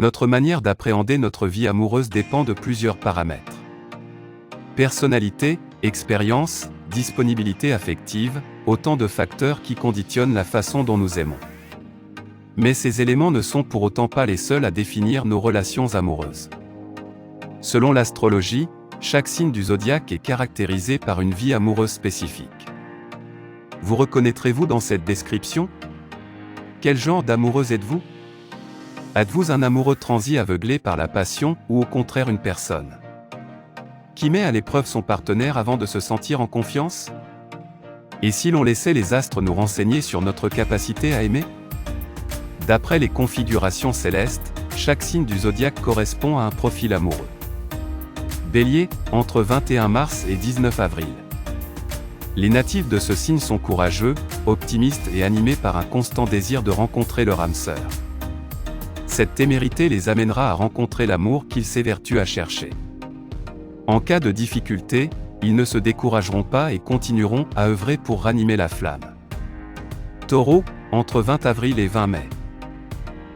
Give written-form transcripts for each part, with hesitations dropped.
Notre manière d'appréhender notre vie amoureuse dépend de plusieurs paramètres. Personnalité, expérience, disponibilité affective, autant de facteurs qui conditionnent la façon dont nous aimons. Mais ces éléments ne sont pour autant pas les seuls à définir nos relations amoureuses. Selon l'astrologie, chaque signe du zodiaque est caractérisé par une vie amoureuse spécifique. Vous reconnaîtrez-vous dans cette description? Quel genre d'amoureuse êtes-vous? Êtes-vous un amoureux transi aveuglé par la passion ou au contraire une personne qui met à l'épreuve son partenaire avant de se sentir en confiance? Et si l'on laissait les astres nous renseigner sur notre capacité à aimer? D'après les configurations célestes, chaque signe du zodiaque correspond à un profil amoureux. Bélier, entre 21 mars et 19 avril. Les natifs de ce signe sont courageux, optimistes et animés par un constant désir de rencontrer leur âme sœur. Cette témérité les amènera à rencontrer l'amour qu'ils s'évertuent à chercher. En cas de difficulté, ils ne se décourageront pas et continueront à œuvrer pour ranimer la flamme. Taureau, entre 20 avril et 20 mai.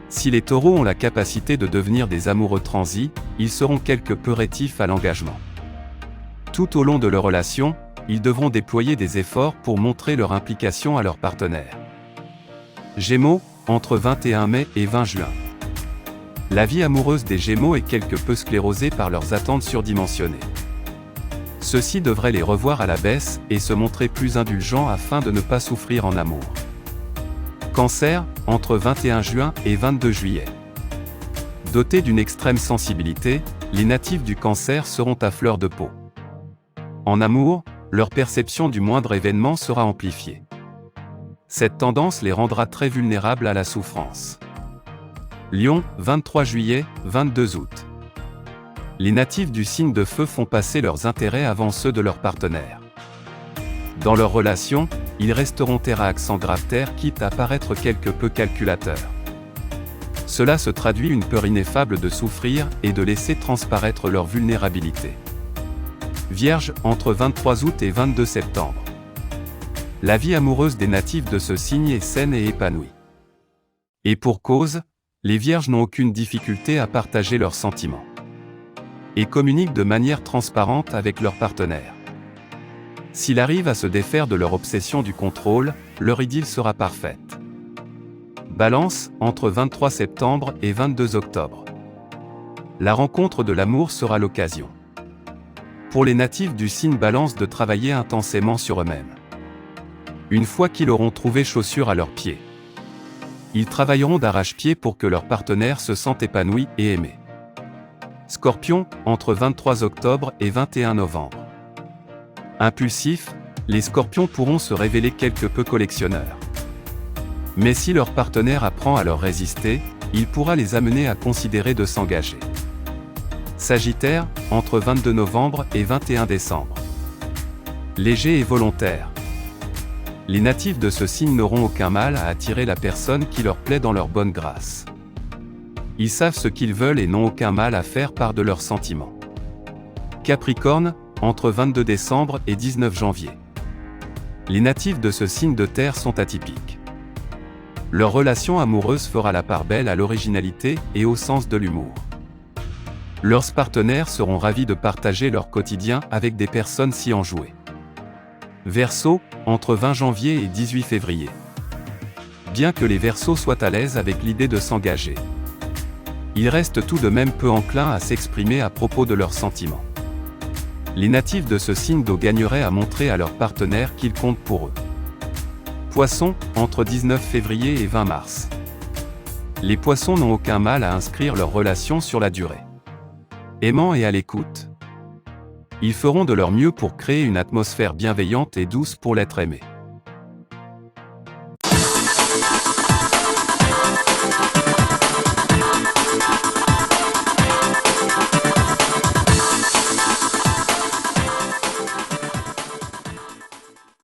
Si les taureaux ont la capacité de devenir des amoureux transis, ils seront quelque peu rétifs à l'engagement. Tout au long de leur relation, ils devront déployer des efforts pour montrer leur implication à leur partenaire. Gémeaux, entre 21 mai et 20 juin. La vie amoureuse des Gémeaux est quelque peu sclérosée par leurs attentes surdimensionnées. Ceux-ci devraient les revoir à la baisse et se montrer plus indulgents afin de ne pas souffrir en amour. Cancer, entre 21 juin et 22 juillet. Dotés d'une extrême sensibilité, les natifs du Cancer seront à fleur de peau. En amour, leur perception du moindre événement sera amplifiée. Cette tendance les rendra très vulnérables à la souffrance. Lion, 23 juillet, 22 août. Les natifs du signe de feu font passer leurs intérêts avant ceux de leurs partenaires. Dans leur relation, ils resteront terre à accent grave terre quitte à paraître quelque peu calculateurs. Cela se traduit une peur ineffable de souffrir et de laisser transparaître leur vulnérabilité. Vierge, entre 23 août et 22 septembre. La vie amoureuse des natifs de ce signe est saine et épanouie. Et pour cause, les vierges n'ont aucune difficulté à partager leurs sentiments. Et communiquent de manière transparente avec leurs partenaires. S'ils arrivent à se défaire de leur obsession du contrôle, leur idylle sera parfaite. Balance, entre 23 septembre et 22 octobre. La rencontre de l'amour sera l'occasion. Pour les natifs du signe Balance de travailler intensément sur eux-mêmes. Une fois qu'ils auront trouvé chaussures à leurs pieds, ils travailleront d'arrache-pied pour que leur partenaire se sente épanoui et aimé. Scorpion, entre 23 octobre et 21 novembre. Impulsifs, les scorpions pourront se révéler quelque peu collectionneurs. Mais si leur partenaire apprend à leur résister, il pourra les amener à considérer de s'engager. Sagittaire, entre 22 novembre et 21 décembre. Léger et volontaire. Les natifs de ce signe n'auront aucun mal à attirer la personne qui leur plaît dans leur bonne grâce. Ils savent ce qu'ils veulent et n'ont aucun mal à faire part de leurs sentiments. Capricorne, entre 22 décembre et 19 janvier. Les natifs de ce signe de terre sont atypiques. Leur relation amoureuse fera la part belle à l'originalité et au sens de l'humour. Leurs partenaires seront ravis de partager leur quotidien avec des personnes si enjouées. Verseau, entre 20 janvier et 18 février. Bien que les Verseaux soient à l'aise avec l'idée de s'engager, ils restent tout de même peu enclins à s'exprimer à propos de leurs sentiments. Les natifs de ce signe d'eau gagneraient à montrer à leurs partenaires qu'ils comptent pour eux. Poissons, entre 19 février et 20 mars. Les Poissons n'ont aucun mal à inscrire leur relation sur la durée. Aimants et à l'écoute. Ils feront de leur mieux pour créer une atmosphère bienveillante et douce pour l'être aimé.